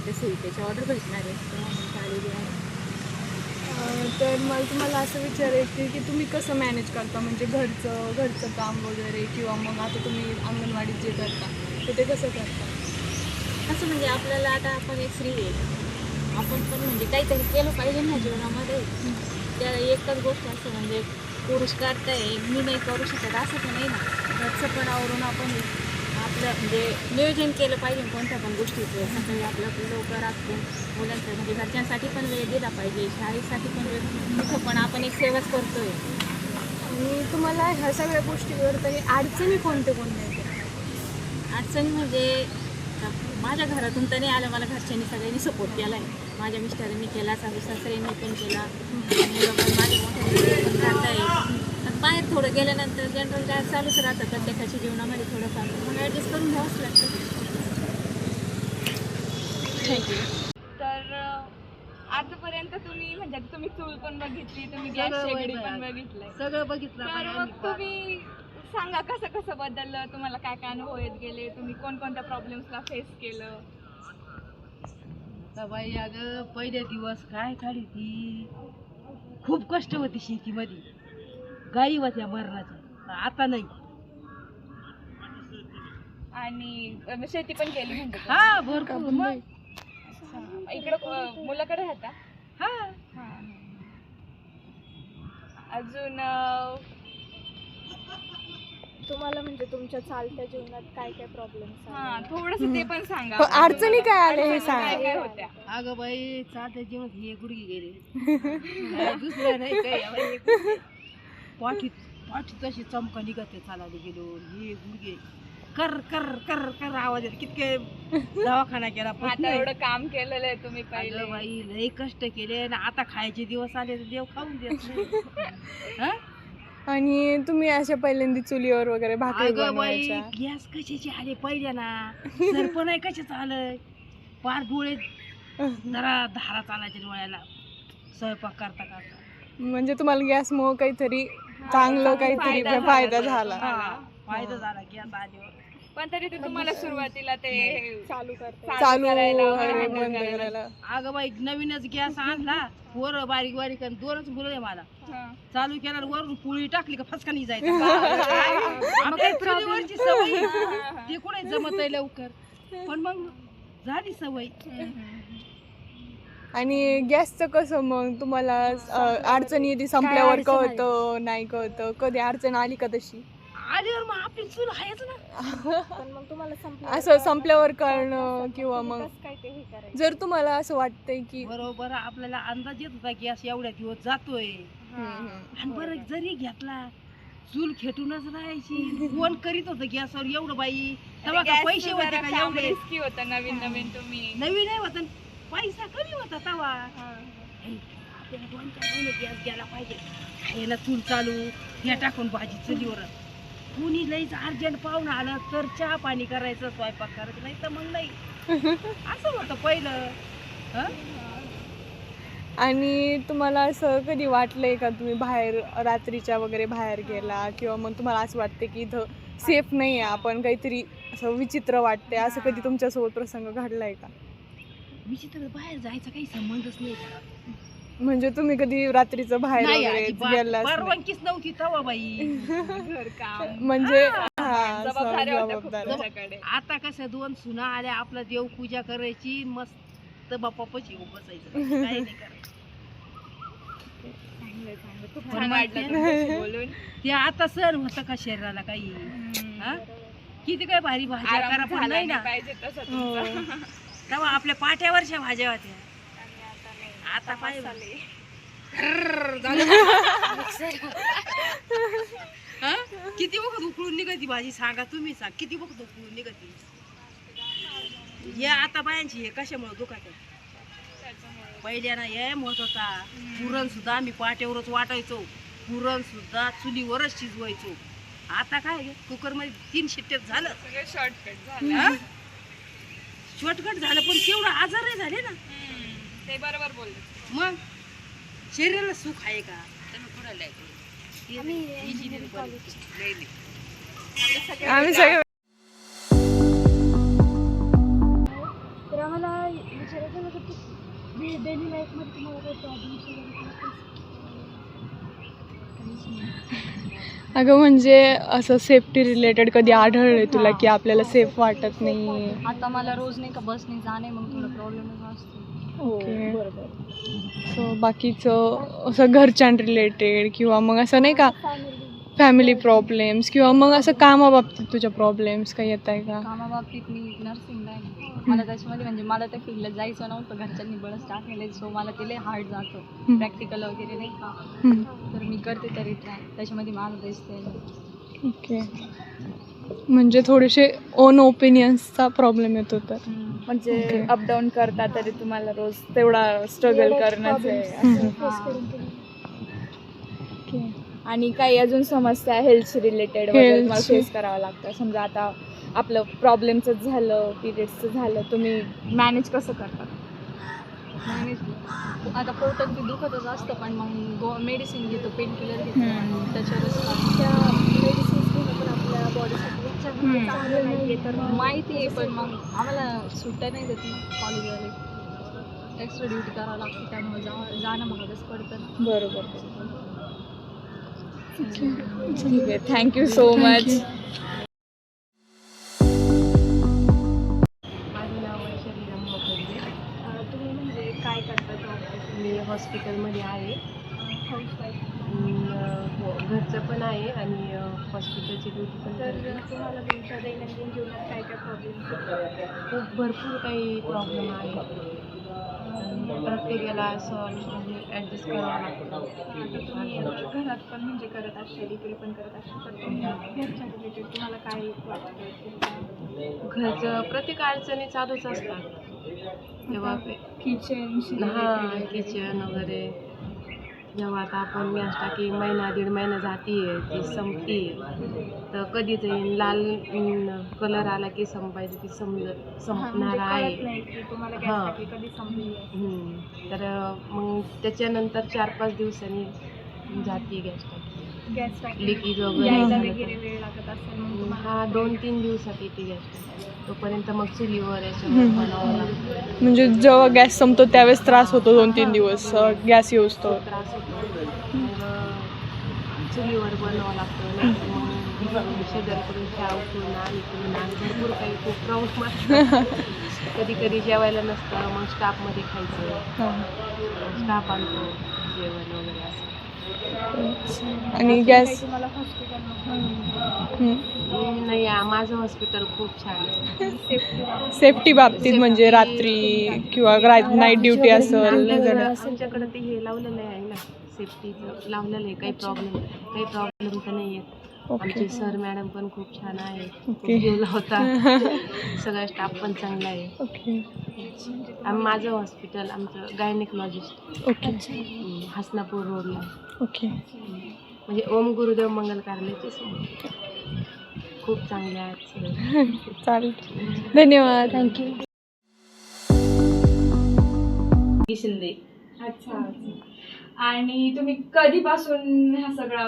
ते सुविधेची ऑर्डर भेटणार आहे तेव्हा मग आलेली आहे. तर मला तुम्हाला असं विचारायचं की तुम्ही कसं मॅनेज करता, म्हणजे घरचं काम वगैरे, किंवा मग आता तुम्ही अंगणवाडीत जे करता तर ते कसं करता? असं म्हणजे आपल्याला आता आपण एक स्त्री आहे, आपण पण म्हणजे काहीतरी केलं पाहिजे ना जीवनामध्ये. त्या एकच गोष्ट असं म्हणजे पुरुष करताय मी नाही करू शकत असं पण नाही ना. घरचं पण आवरून आपण आपलं म्हणजे नियोजन केलं पाहिजे कोणत्या पण गोष्टीचं. सकाळी आपलं लवकर असतो मुलांचं म्हणजे घरच्यांसाठी पण वेळ दिला पाहिजे, शाळेसाठी पण वेळ, तिथं पण आपण एक सेवाच करतोय. आणि तुम्हाला ह्या सगळ्या गोष्टीवर तरी अडचणी कोणते येते? अडचणी म्हणजे माझ्या घरातून तर नाही आलं, मला घरच्यांनी सगळ्यांनी सपोर्ट केला आहे. माझ्या मिस्टरांनी केला, सासू सासऱ्यांनी पण केला, मुलं पण माझ्या मोठ्या पण करताय. बाहेर थोडं गेल्यानंतर जनरल काय चालूच राहतं प्रत्येकाच्या जीवनामध्ये थोडंफार, मग ॲडजस्ट करून घ्यावंच लागतं. थँक्यू. तर आतापर्यंत तुम्ही म्हणजे तुम्ही चूल पण बघितली, तुम्ही गॅस शेगडी पण बघितलंय, सगळं बघितलं. तर मग तुम्ही सांगा कसं कसं बदललं, तुम्हाला काय काय अनुभव येत गेले, तुम्ही कोणकोणत्या प्रॉब्लेम्सला फेस केलं? बाई अगं पहिले दिवस काय काढी ती खूप कष्ट होती शेतीमध्ये, गायी होत्या मरणाच्या, आता नाही. आणि शेती पण केली म्हणजे हा भरपूर. मग इकडं मुलाकडे राहता? हा अजून तुम्हाला म्हणजे तुमच्या चालत्या जीवनात काय काय प्रॉब्लेम्स? हा थोडस ते पण सांगा. अडचणी काय आल्या हे काय सांगा. काय होत्या? अगं बाई चालत्या जेवण हे गुडघे गेले दुसरं नाही काही. पाठीत तशी चमका निघते चालायला गेलो, हे गुडघे कर कर कर कर आवाज येत. कितके दवाखाना केला पण आता एवढं काम केलेलं आहे तुम्ही पहिले. अगं बाई लय कष्ट केले ना, आता खायचे दिवस आले तर देव खाऊन देत नाही. हा? आणि तुम्ही अशा पहिल्यांदा चुलीवर वगैरे भाकरी अगं बाई बनवायच्या? गॅस कशाचे आले पहिल्या ना, सरपण आहे कशाच आलंय, पार डोळे जरा धारा चालायच्या डोळ्याला स्वयंपाक करता करता. म्हणजे तुम्हाला गॅसमुळे काहीतरी चांगलं काहीतरी फायदा झाला. फायदा झाला गॅस आल्यावर. पण तरी ते तुम्हाला सुरुवातीला ते चालू करायला, वगैरे handle बंद करायला. करायला. अगं बाई नवीनच गॅस आणला, पोरं बारीक बारीक आणि 2च मुलं आहे मला. हा. चालू केला वरून पोळी टाकली का फसकानी जायचं. आपल्या चुलीवरची सवय ते कुठे जमत आहे लवकर, पण मग झाली सवय. आणि गॅसचं कसं मग तुम्हाला अडचणी येते संपल्यावर कळतं नाही कळतं, कधी अडचण आली का तशी? आल्यावर मग आपली चूल आहेच ना. पण मग तुम्हाला असं संपल्यावर कळणं, किंवा मग जर तुम्हाला असं वाटतंय की बरोबर आपल्याला अंदाज येत होता गॅस एवढ्या दिवस जातोय, आणि बरं जरी घेतला चूल खेटूनच राहायची. कोण करीत होतं गॅसवर एवढं बाई, तेव्हा का पैसे होते का एवढे? रिस्की होतं नवीन नवीन तुम्ही. नवीन नाही होत, पैसा कमी होता तेव्हा. आपल्याला 2-4 महिने गॅस गेला पाहिजे, खायला चूल चालू, हे टाकून भाजी चुलीवर. कुणी लईच अर्जंट पाहुणं आलं तर चहा पाणी करायचं, स्वयंपाक करायचं, नाही तर मग नाही. असं होतं पहिलं. आणि तुम्हाला असं कधी वाटलंय का तुम्ही बाहेर रात्रीच्या वगैरे बाहेर गेला, किंवा मग तुम्हाला असं वाटते की इथं सेफ नाही आहे, आपण काहीतरी असं विचित्र वाटते, असं कधी तुमच्यासोबत प्रसंग घडलाय का? विचित्र बाहेर जायचा काही संबंधच नाही. म्हणजे तुम्ही कधी रात्रीचं बाहेर नाही, वगैरे अजिबात गेला परवानगीच नव्हती तेव्हा बाई. घरकाम म्हणजे जबाबदाऱ्या होत्या खूप जबाबदाऱ्या. तुमच्याकडे. आता कसं 2 सुना आल्या, आपलं देवपूजा करायची, मस्त बाप्पापाशी येऊन बसायचं, काही नाही करायचं. चांगलं खूप छान वाटलं तुमच्याशी बोलून. ते आता सण होतं का शरीराला काही? हा? किती काय भारी भाज्या आराम करा, पण झाला नाही नाही ना. पाहिजे तसं हो. तुमचं. तेव्हा आपल्या पाट्यावरच्या भाज्या होत्या, आता पाहिजे किती वखत उकळून निघती भाजी, सांगा तुम्ही, सांग किती वखत उकळून निघती. या आता बायांची हे कशामुळे दुखात आहे? पहिल्याना हे होत होता, पुरण सुद्धा आम्ही पाट्यावरच वाटायचो, पुरण सुद्धा चुलीवरच शिजवायचो. आता काय कुकर मध्ये 3 शिट्ट्यात झालं, सगळं शॉर्टकट झालं. शॉर्टकट झालं, पण तेवढं आजारही झाले ना. ते बरोबर बोलले. मग शरीराला सुख आहे का? आम्ही सगळे तर आम्हाला विचारायचं अगं म्हणजे असं सेफ्टी रिलेटेड कधी आढळलंय तुला की आपल्याला सेफ वाटत नाही? आता मला रोज नाही का बसने जाणे मग थोडा प्रॉब्लेमच असतो. ओके. बरोबर. सो बाकीचं असं घरच्यां रिलेटेड किंवा मग असं नाही का फॅमिली प्रॉब्लेम्स किंवा मग असं कामाबाबतीत तुझ्या प्रॉब्लेम्स काही येत आहे का? कामाबाबतीत मी नर्सिंगला आहे ना. मला त्याच्यामध्ये म्हणजे मला त्या फील्डला जायचं नव्हतं, घरच्यांनी बळच टाकलेलं आहे. सो मला ते लय हार्ड जातं प्रॅक्टिकल वगैरे नाही का. हम्म. तर मी करते तरी ट्राय, त्याच्यामध्ये माझं बेस्ट आहे. ओके. म्हणजे थोडेसे ओन ओपिनियन्सचा प्रॉब्लेम येतो तर. म्हणजे Okay. अपडाऊन करता तरी तुम्हाला रोज तेवढा स्ट्रगल करणंच आहे. ओके. आणि काही अजून समस्या हेल्थ रिलेटेड वगैरे तुम्हाला Health ची. फेस करावं लागतं. समजा आता आपलं प्रॉब्लेमचं झालं, पिरियड्सचं झालं, तुम्ही मॅनेज कसं करता? मॅनेज आता पोटात ते दुखतच असतं, पण मग मेडिसिन घेतो, पेन किलर घेतो आणि त्याच्यावरच त्या मेडिसिन्स घेणं पण आपल्या बॉडीसाठी चांगलं नाही तर माहिती आहे, पण मग आम्हाला सुट्ट्या नाही देत ना कॉलेजवाले. एक्स्ट्रा ड्युटी करावं लागते, त्यामुळे जाणं महागच पडतं ना. बरोबर. ठीक आहे, थँक्यू सो मच. माझं नाव वैशाली रामभाऊ खडसे. तुम्ही म्हणजे काय करता जॉब? मी हॉस्पिटलमध्ये आहे. हाऊसवाईफ. हो, घरचं पण आहे आणि हॉस्पिटलची ड्युटी पण तर करते. तुम्हाला तुमच्या दैनंदिन जीवनात काय काय प्रॉब्लेम? खूप भरपूर काही प्रॉब्लेम आहे. प्रत्येकाला असं म्हणजे ॲडजस्ट करावं लागतं. आता तुम्ही घरात पण म्हणजे करत असाल, इकडे पण करत असाल, तर तुम्ही घरच्या रिलेटेड तुम्हाला काय वाटतं? घरचं प्रत्येक अडचणी चालूच असतात. तेव्हा किचन हां, किचन वगैरे. जेव्हा आता आपण गॅस टाकी महिना दीड महिना जातीये ती संपतीये, तर कधीच लाल कलर आला की संपायचं की संपणार आहे. हां. कधी संपली? तर मग त्याच्यानंतर 4-5 दिवसांनी जाते गॅस टाकी. गॅस टाकी लिकेज वगैरे यायला झालं वगैरे तर. वेळ लागत असेल मग तुम्हाला? हा 2-3 दिवसात येते गॅस टाकी. तोपर्यंत मग चुलीवर याच्यावर बनावं लागतं. म्हणजे जेव्हा गॅस संपतो त्यावेळेस त्रास होतो 2-3 दिवस गॅस यूज तो. खूप त्रास होतो. मग चुलीवर बनवावं लागतं, नाहीतर मग शेजारकडून चहा उकळून आण, इकडून आण, भरपूर काही खूप प्रॉब्लेम असतात. कधी कधी जेवायला नसतं, मग स्टाफमध्ये खायचं. स्टाफ आणतो जेवण वगैरे असं. आणि गॅस तुम्हाला हॉस्पिटल नाही, माझं हॉस्पिटल खूप छान आहे. सेफ्टी बाबतीत म्हणजे रात्री किंवा नाईट ड्युटी असेल आमच्याकडे ते हे लावलेलं आहे ना, सेफ्टीचं लावलेलं आहे. काही प्रॉब्लेम तर नाही येत. आमचे सर मॅडम पण खूप छान आहे, खूप जीव लावतात. सगळा स्टाफ पण चांगला आहे. ओके. माझं हॉस्पिटल आमचं गायनेकॉलॉजिस्ट ओके. हसनापूर रोडला, ओके. म्हणजे ओम गुरुदेव मंगल कार्यालयाचे समोर. खूप चांगले आहेत सगळे. चालेल, धन्यवाद. थँक्यू. शिंदे. अच्छा. आणि तुम्ही कधीपासून हा सगळा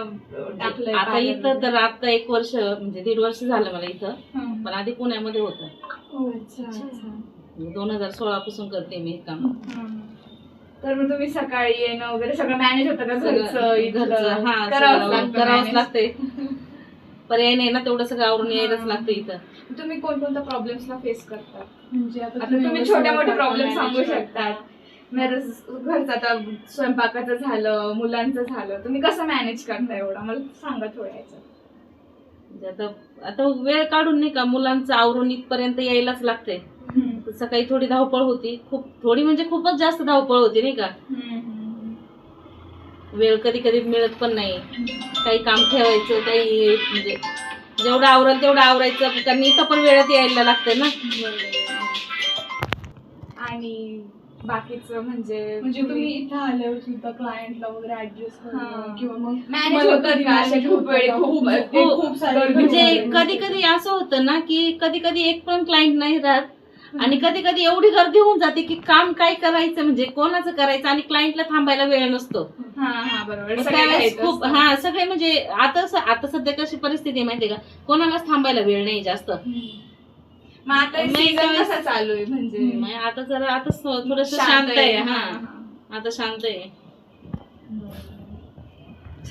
टाकलंय? आता इथं तर आता 1 वर्ष म्हणजे 1.5 वर्ष झालं मला इथं, पण आधी पुण्यामध्ये होतं. अच्छा. 2016 पासून करते मी हे काम. तर मग तुम्ही सकाळी येणं वगैरे सगळं मॅनेज होतं का? घरचं हा करावंच लागतंय. पर्याय नाही ना, तेवढं सगळं आवरून यायलाच लागतं इथं. तुम्ही कोणकोणत्या प्रॉब्लेम्सला फेस करता? म्हणजे आता तुम्ही छोटे मोठे प्रॉब्लेम सांगू शकतात. घरचं आता स्वयंपाकाचं झालं, मुलांचं झालं, तुम्ही कसं मॅनेज करता एवढं मला सांगा थोडं याचं. म्हणजे आता वेळ काढून नाही का, मुलांचं आवरून इथपर्यंत यायलाच लागतंय. सकाळी थोडी धावपळ होती, थोडी म्हणजे खूपच जास्त धावपळ होती नाही का. वेळ कधी कधी मिळत पण नाही. काही काम ठेवायचं, काही म्हणजे जेवढं आवरेल तेवढं आवरायचं, कारण इथं पण वेळेत यायला लागतंय ना. आणि बाकीचं म्हणजे तुम्ही इथं आल्यावर सुद्धा क्लायंटला वगैरे ऍडजस्ट करणं किंवा मग मॅनेज होतं का? अशा खूप वेळ खूप सारे म्हणजे कधी कधी असं होतं ना की कधी कधी एक पण क्लायंट नाही राहत, आणि कधी कधी एवढी गर्दी होऊन जाते की काम काय करायचं म्हणजे कोणाचं करायचं, आणि क्लायंटला थांबायला वेळ नसतो. बरोबर. त्यावेळेस खूप सगळे म्हणजे आता सध्या कशी परिस्थिती आहे माहितीये का, कोणालाच थांबायला वेळ नाही जास्त. मग आता सीझन कसा चालू आहे? म्हणजे आता जरा आता थोडस शांत आहे. आता शांत आहे.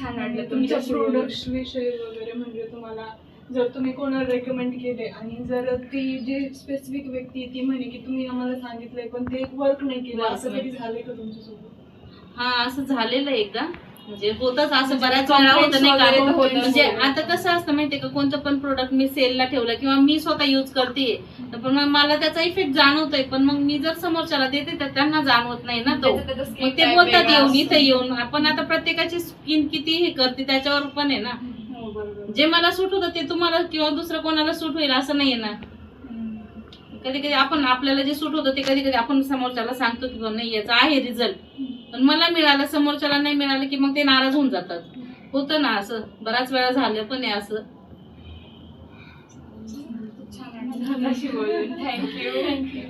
छान वाटलं तुमच्या प्रोडक्ट्स विषयी वगैरे. म्हणजे तुम्हाला जर तुम्ही कोणाला रेकमेंड केले आणि जर ती जी स्पेसिफिक व्यक्ती ती म्हणे की तुम्ही आम्हाला सांगितलंय पण ते वर्क नाही केलं, असं कधी झालंय का तुमच्यासोबत? हा असं झालेलं आहे एकदा. म्हणजे होतच असं बऱ्याच वेळा होतं नाही वगैरे तर का. होतच. म्हणजे आता कसं असतं माहितीये का, कोणतं पण प्रोडक्ट मी सेलला ठेवलं किंवा मी स्वतः युज करते पण मग मला त्याचा इफेक्ट जाणवतोय, पण मग मी जर समोरच्याला देते तर त्यांना जाणवत नाही ना तो. मग ते बोलतात येऊन इथे येऊन. आपण आता प्रत्येकाची स्किन किती हे करते त्याच्यावर पण आहे ना. जे मला सूट होतं ते तुम्हाला किंवा दुसरं कोणाला सूट होईल असं नाहीये ना. कधी कधी आपण आपल्याला जे सूट होतं ते कधी कधी आपण समोरच्याला सांगतो की नाही याचा आहे रिझल्ट, पण मला मिळालं समोरच्याला नाही मिळालं की मग ते नाराज होऊन जातात. होतं ना असं, बऱ्याच वेळा झालं पण आहे असं. थँक्यू.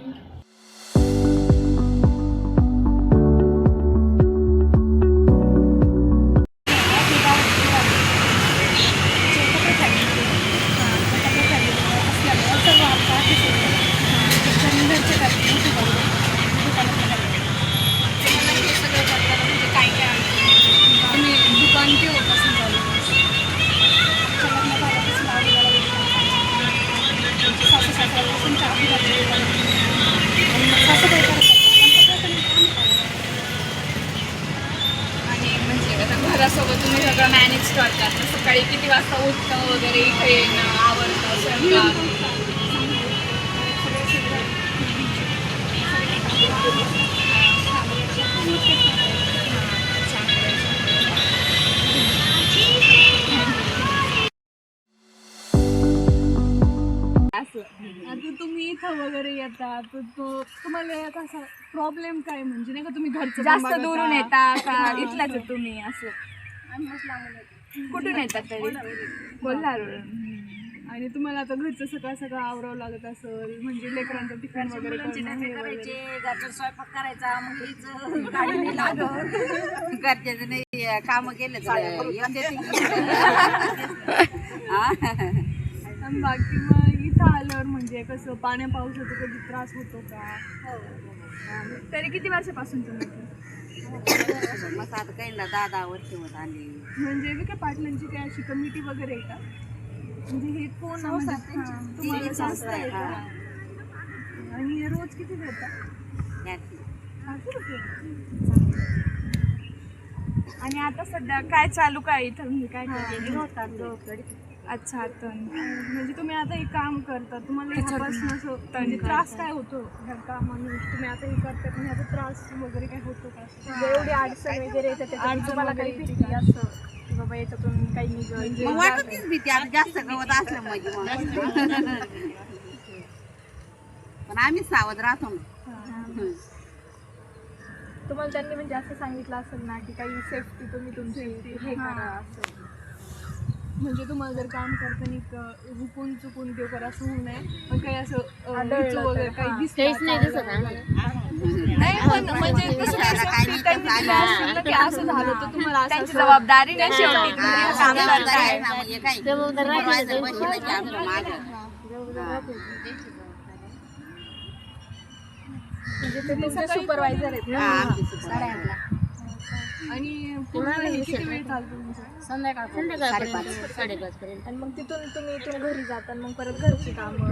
तुम्ही दुकान केव्हापासून चालू आणि म्हणजे आता घरासोबत तुम्ही सगळं मॅनेज करतात, तर सकाळी किती वाजता उठतं वगैरे, इथे येणं आवडतं स्वयंपाक? आता तुम्ही इथं वगैरे येता तर तुम्हाला याचा असा प्रॉब्लेम काय, म्हणजे नाही का तुम्ही घरचं जास्त दुरून येता का इथलाच आहे तुम्ही? असं कुठून येतात तरी? कोल्हारवरून. आणि तुम्हाला आता घरचं सगळं सगळं आवरावं लागत असेल, म्हणजे लेकरांचं टिफिन वगैरे करणं हे वगैरे. घरचा स्वयंपाक करायचा, मुलीचं गाडी नाही लागत, घरच्याचं नाही कामं केलं आणि बाकी मग इथं आल्यावर म्हणजे कसं पाण्या पावसाचा कधी त्रास होतो का? तरी किती वर्षापासून मग आता काही ना 10 वर्ष होत आली. म्हणजे विखे पाटलांची काय अशी कमिटी वगैरे आहे का? म्हणजे हे कोण तुम्हाला संस्था आहे का? आणि रोज किती देतात? 500 रुपये. आणि आता सध्या काय चालू काय इथं, म्हणजे काय करते? अच्छा, तर म्हणजे तुम्ही आता हे काम करता, तुम्हाला ह्यापासून असं म्हणजे त्रास काय होतो ह्या कामाने? तुम्ही आता हे करता पण ह्याचा त्रास वगैरे काय होतो का? एवढी अडचण वगैरे येते तुम्हाला काही भीती असं की बाबा याच्यातून काही निघेल? मग वाटतच भीती, आता जास्त गवत असलं म्हणजे मग. पण आम्ही सावध राहतो ना. तुम्हाला त्यांनी म्हणजे असं सांगितलं असेल ना की काही सेफ्टी तुम्ही तुमची हे करा असं, म्हणजे तुम्हाला जर काम करताना हुकून चुकून किंवा करा असं होऊ नये, पण काही असं वगैरे काही दिसत नाही, पण म्हणजे कसं काय safety त्यांनी दिलं असेल ना की असं झालं तर तुम्हाला त्यांची जबाबदारी नाही शेवटी तुम्ही काम करताय. म्हणजे ते तुमचे सुपरवायझर आहेत. आणि पूर्ण हे किती वेळ चालतो तुमचं? संध्याकाळपर्यंत 5:30 पर्यंत. आणि मग तिथून तुम्ही इथून घरी जाता, मग परत घरची कामं,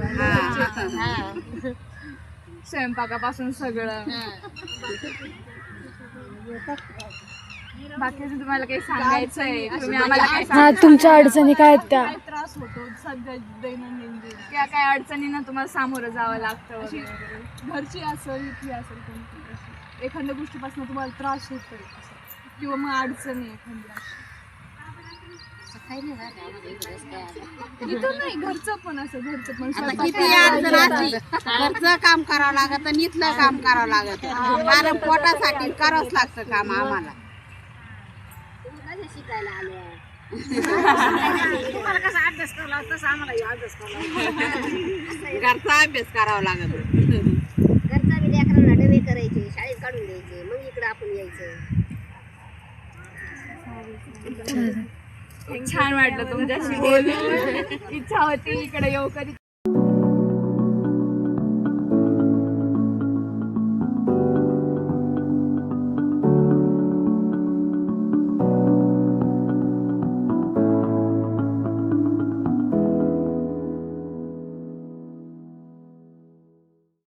स्वयंपाकापासून सगळं. बाकीचं तुम्हाला काही सांगायचं आहे? तुम्ही आम्हाला काय सांगा, तुमच्या अडचणी काय आहेत त्या? काय त्रास होतो सध्या दैनंदिन त्या काय अडचणींना तुम्हाला सामोरं जावं लागतं वगैरे? घरची असेल, इथली असेल, कोणती एखाद्या गोष्टीपासून तुम्हाला त्रास होतोय किंवा मग अडचणी एखाद्या? इथं नाही, घरचं पण असं, घरचं पण किती अडचण असली घरचं काम करावं लागत आणि इथलं काम करावं लागत, कारण पोटासाठी करावंच लागतं काम आम्हाला. शिकायला आल्या तुम्हाला कसा अभ्यास करावा तसं आम्हाला अभ्यास करावा, घरचा अभ्यास करावा लागत. घरचा बी लेकरांना डबे करायचे, शाळेत काढून द्यायचे, मग इकडे आपण यायचं. छान वाटलं तुमच्याशी बोलून. इच्छा होती इकडे येऊ कधी.